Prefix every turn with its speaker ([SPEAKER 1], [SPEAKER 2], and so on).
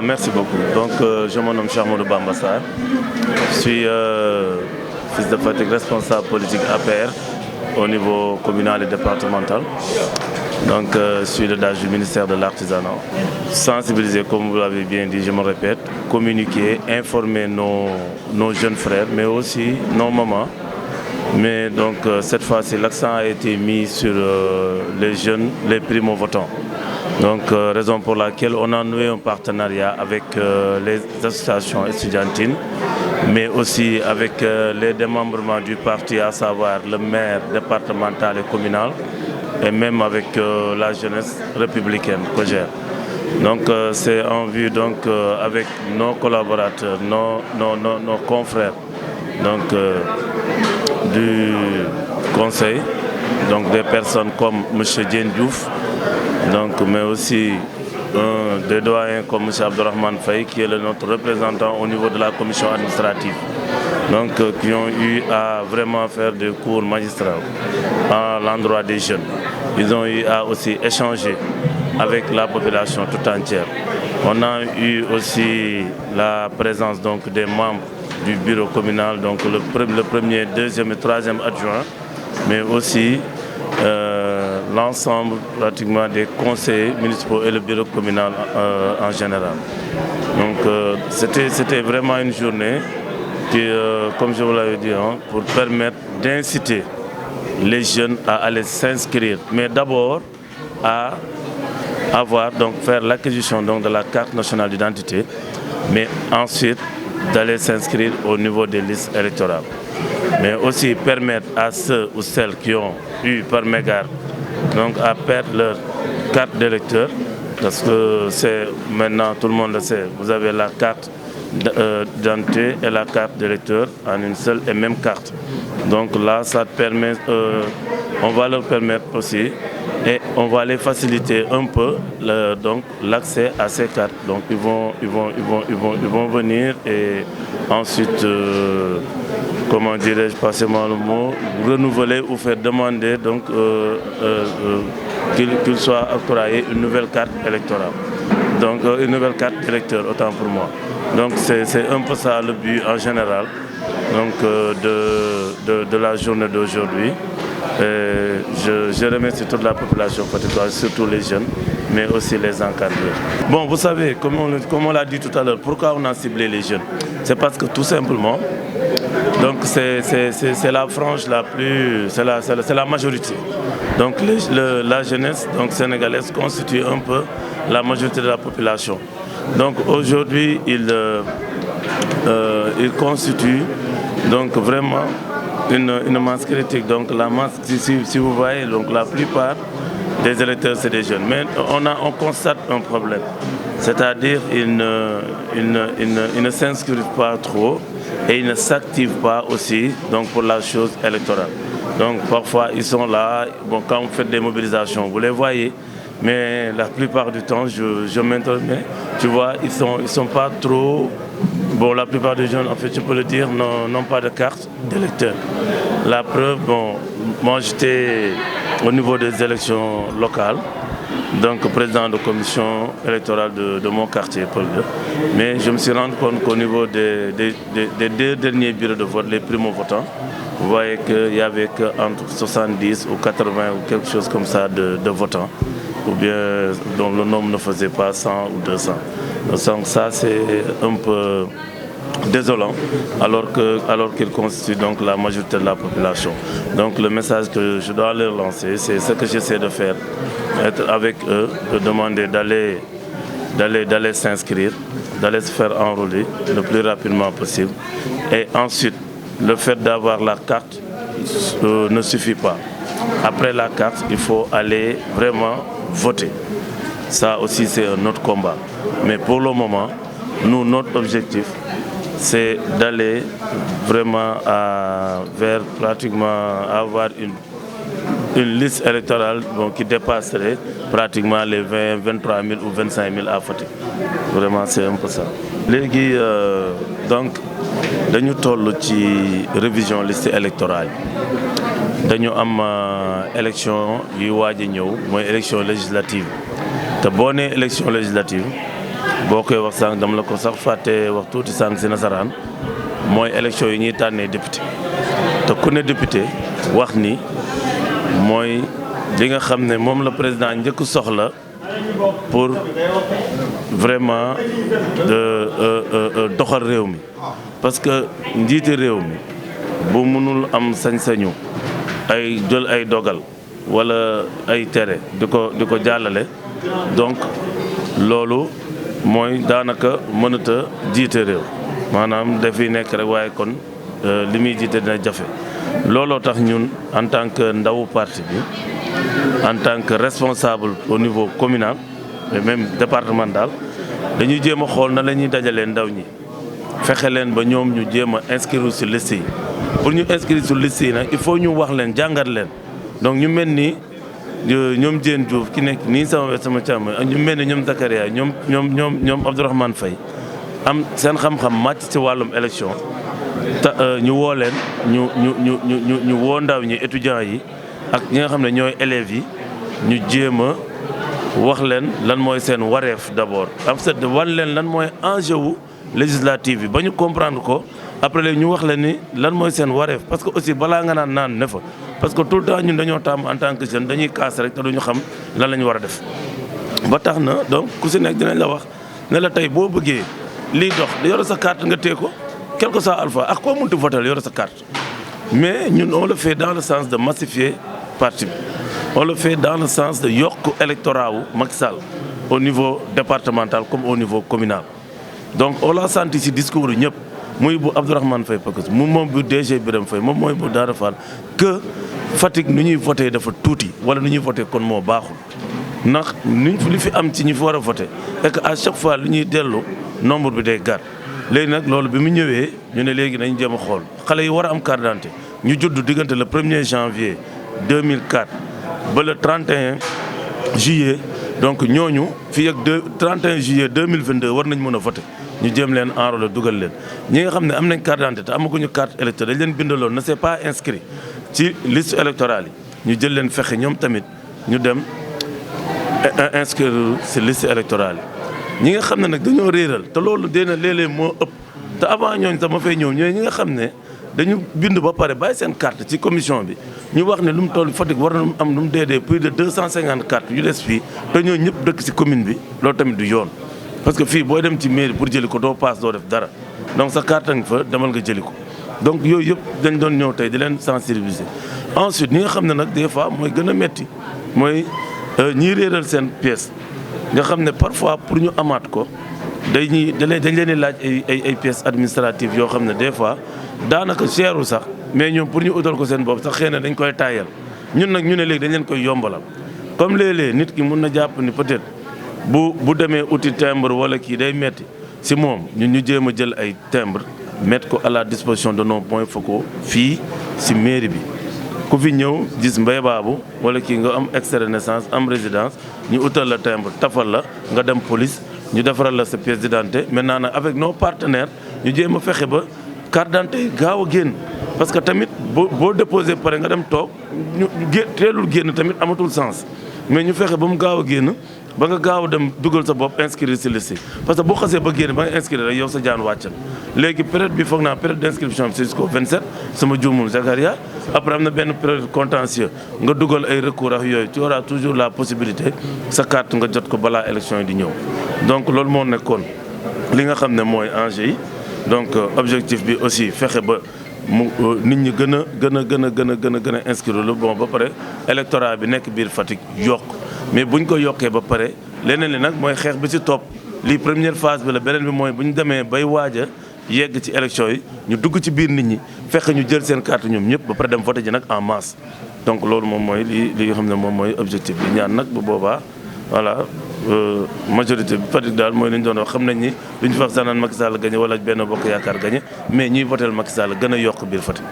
[SPEAKER 1] Merci beaucoup. Donc, je me nomme Charmodou Bambassar. Je suis fils de Fatick, responsable politique APR au niveau communal et départemental. Donc, je suis le DAGE du ministère de l'Artisanat. Sensibiliser, comme vous l'avez bien dit, je me répète, communiquer, informer nos jeunes frères, mais aussi nos mamans. Mais donc, cette fois-ci, l'accent a été mis sur les jeunes, les primo-votants. Donc, raison pour laquelle on a noué un partenariat avec les associations estudiantines, mais aussi avec les démembrements du parti, à savoir le maire départemental et communal, et même avec la jeunesse républicaine que gère. Donc, c'est en vue, donc, avec nos collaborateurs, nos confrères donc, du conseil, donc des personnes comme M. Dien Diouf, donc, mais aussi des doyens comme M. Abdourahmane Faye, qui est notre représentant au niveau de la commission administrative, donc, qui ont eu à vraiment faire des cours magistraux à l'endroit des jeunes. Ils ont eu à aussi échanger avec la population tout entière. On a eu aussi la présence donc, des membres du bureau communal, donc le premier, deuxième et troisième adjoint, mais aussi l'ensemble pratiquement des conseillers municipaux et le bureau communal en général. Donc c'était vraiment une journée qui, comme je vous l'avais dit, pour permettre d'inciter les jeunes à aller s'inscrire, mais d'abord à faire l'acquisition de la carte nationale d'identité, mais ensuite d'aller s'inscrire au niveau des listes électorales. Mais aussi permettre à ceux ou celles qui ont eu par mégarde donc à perdre leur carte d'électeur, parce que c'est maintenant, tout le monde le sait, vous avez la carte d'identité et la carte d'électeur en une seule et même carte. Donc là, ça permet, on va leur permettre aussi, et on va les faciliter un peu l'accès à ces cartes. Donc ils vont venir et ensuite, comment dirais-je, passez-moi le mot, renouveler ou faire demander donc qu'il soit octroyé une nouvelle carte électorale. Donc une nouvelle carte d'électeur, autant pour moi. Donc c'est un peu ça le but en général donc, de la journée d'aujourd'hui. Je remercie toute la population fatickoise, surtout les jeunes, mais aussi les encadreurs. Bon, vous savez, comme on l'a dit tout à l'heure, pourquoi on a ciblé les jeunes? C'est parce que tout simplement, donc c'est la frange la plus, c'est la majorité. Donc la jeunesse donc, sénégalaise constitue un peu la majorité de la population. Donc aujourd'hui, il constitue donc vraiment une masse critique. Donc la masse, si vous voyez, donc la plupart des électeurs c'est des jeunes. Mais on constate un problème, c'est-à-dire ils ne s'inscrivent pas trop et ils ne s'activent pas aussi donc, pour la chose électorale. Donc parfois ils sont là, bon, quand vous faites des mobilisations, vous les voyez, mais la plupart du temps, je m'intermets, tu vois, ils sont pas trop... Bon, la plupart des jeunes, en fait, je peux le dire, n'ont pas de carte d'électeur. La preuve, bon, moi j'étais au niveau des élections locales, donc président de commission électorale de mon quartier, Paul II. Mais je me suis rendu compte qu'au niveau des deux derniers bureaux de vote, les primo-votants, vous voyez qu'il n'y avait qu'entre 70 ou 80 ou quelque chose comme ça de votants, ou bien dont le nombre ne faisait pas 100 ou 200. Donc ça, c'est un peu désolant, alors qu'ils constituent donc la majorité de la population. Donc le message que je dois leur lancer, c'est ce que j'essaie de faire, être avec eux, de demander d'aller s'inscrire, d'aller se faire enrôler le plus rapidement possible. Et ensuite, le fait d'avoir la carte ne suffit pas. Après la carte, il faut aller vraiment voter. Ça aussi, c'est un autre combat. Mais pour le moment, nous, notre objectif, c'est d'aller vraiment vers pratiquement avoir une liste électorale qui dépasserait pratiquement les 20, 23 000 ou 25 000 à Fatick. Vraiment, c'est un peu ça. Légui, donc, dañu toll ci révision liste électorale. Dañu am élection yuy waaj a ñëw mooy élection législative. Te boo nee élection législative boo koy wax sànq dama la ko sax fàtte wax tuuti sànq si nasaraan mooy élection yi ñuy tànnee député te ku ne député wax ni mooy li nga xam ne moom la président njëkk soxla pour vraiment doxal réew mi parce que njiiti réew mi bu mënul am sañ-sañu ay jël ay dogal wala ay tere di ko jàllale donc loolu mooy daanaka mënut a jiite réew maanaam dafiy nekk rek waaye kon li muy jiite dina jafe looloo tax ñun en tant que ndawu parti bi en tant que responsable au niveau communal et même départemental dañuy jéem a xool na la ñuy dajalee ndaw ñi fexe leen ba ñoom ñu jéem a inscrire sur liste yi pour ñu inscrire sur liste yi nag il faut ñu wax leen jàngat leen donc ñu mel ni ñoom Diène Diouf ki nekk nii sama wet sama càmm ak ñu mel ni ñoom Zakaria ñoom Abdourahmane Faye am seen xam-xam màcc ci wàllum élection te ñu woo leen ñu woo ndaw ñi étudiants yi ak ñi nga xam ne ñooy élèves yi ñu jéem a wax leen lan mooy seen wareef d'abord en fait wan leen lan mooy enjeu wu législative bi ba ñu comprendre ko après léegi ñu wax leen ni lan mooy seen wareef parce que aussi balaa nga naan ne fa parce que tout le temps ñun dañoo tàmm en tant que jeune dañuy kaas rek te duñu xam lan la ñu war a def ba tax na donc ku si nekk dinañ la wax ne la tey boo bëggee lii dox yore sa carte nga téye ko quel que soit alpha ak koo mënti voter yore sa carte mais ñun on le fait dans le sens de massifier parti bi on le fait dans le sens de yokk électorat wu Macky Sall au niveau départemental comme au niveau communal donc on l'a senti ci discours yi ñëpp muy bu Abdourahmane Faye Pakos moom bu DG Birame Faye moom mooy bu Daara Fall que Fatick nu ñuy voté dafa tuuti wala nu ñuy voté kon moo baaxul ndax li fi am ci ñi fi war a voté et que à chaque fois li ñuy dellu nombre bi day gàtt léegi nag loolu bi mu ñëwee ñu ne léegi nañ jéem a xool xale yi war a am carte d'identité ñu judd diggante le 1er janvier 2004 ba le 31 juillet donc ñooñu fii ak 31 juillet 2022 war nañ mën a voté ñu jéem leen enrôler dugal leen ñi nga xam ne am nañ carte d'identité te amaguñu carte électeur dañ leen bindaloon ne c'est pas inscrit ci liste électorale yi ñu jël leen fexe ñoom tamit ñu dem inscrire ci liste électorale yi ñi nga xam ne nag dañoo réeral te loolu dina léeg-léeg moo ëpp te avant ñooñ sax ma fay ñëw ñooy ñi nga xam ne dañu bind ba pare bàyyi seen carte ci commission bi ñu wax ne lu mu toll Fatick war na am lu mu dee plus de 250 cartes yu des fii te ñoo ñëpp dëkk ci commune bi loolu tamit du yoon parce que fii booy dem ci mairie pour jëli ko doo paas doo def dara donc sa carte nga fa demal nga jëli ko donc yooyu yëpp dañ doon ñëw tey di leen sensibiliser. ensuite ñi nga xam ne nag des fois mooy gën a metti mooy ñiy réeral seen pièce nga xam ne parfois pour ñu amaat ko dañ leen di laaj ay pièces administratives yoo xam ne des fois daanaka cherul sax mais ñoom pour ñu utal ko seen bopp sax xëy na dañ koy taayal ñun nag ñu ne léegi dañ leen koy yombalal comme léeg-léeg nit ki mun na jàpp ni peut-être bu demee uti timbre wala kii day metti si moom ñun ñu jéem a jël ay timbre mettre ko à la disposition de nos points focaux fii si mairie bi ku fi ñëw gis Mbaye Babou wala kii nga am extrait de naissance am résidence ñu utal la timbre tafal la nga dem police ñu defaral la sa pièce d'identité maintenant nag avec nos partenaires ñu jéem a fexe ba carte d'identité gaaw a génn parce que tamit boo déposé pare nga dem toog ñu teelul génn tamit amatul sens mais ñu fexe ba mu gaaw a génn ba nga gaaw a dem dugal sa bopp inscrire ci liste parce que boo xasee ba génn ba nga inscrire rek yow sa jaan wàccal léegi période bi foog naa période d'inscription bi c'est jusqu'au 27 sama juumul Zakaria après am na benn période contentieux nga dugal ay recours ak yooyu tu auras toujours la possibilité sa carte nga jot ko balaa élection yi di ñëw donc loolu moo nekkoon li nga xam ne mooy enjeu yi donc objectif bi aussi fexe ba mu nit ñi gën a inscrire lu bon ba pare électorat bi nekk biir Fatick yokk mais buñ ko yokkee ba pare leneen li nag mooy xeex bi ci topp lii première phase bi la beneen bi mooy bu ñu demee bay waaj a yegg ci élection yi ñu dugg ci biir nit ñi fexe ñu jël seen carte ñoom ñëpp ba pare dem voté ji nag en masse donc loolu moom mooy li nga xam ne moom mooy objectif bi ñaan nag bu boobaa voilà majorité bi Fatick daal mooy li ñu doon wax xam nañ ni lu ñu wax sax naan Macky Sall gagné wala benn bokk yaakaar gagné mais ñuy votel Macky Sall gën a yokk biir Fatick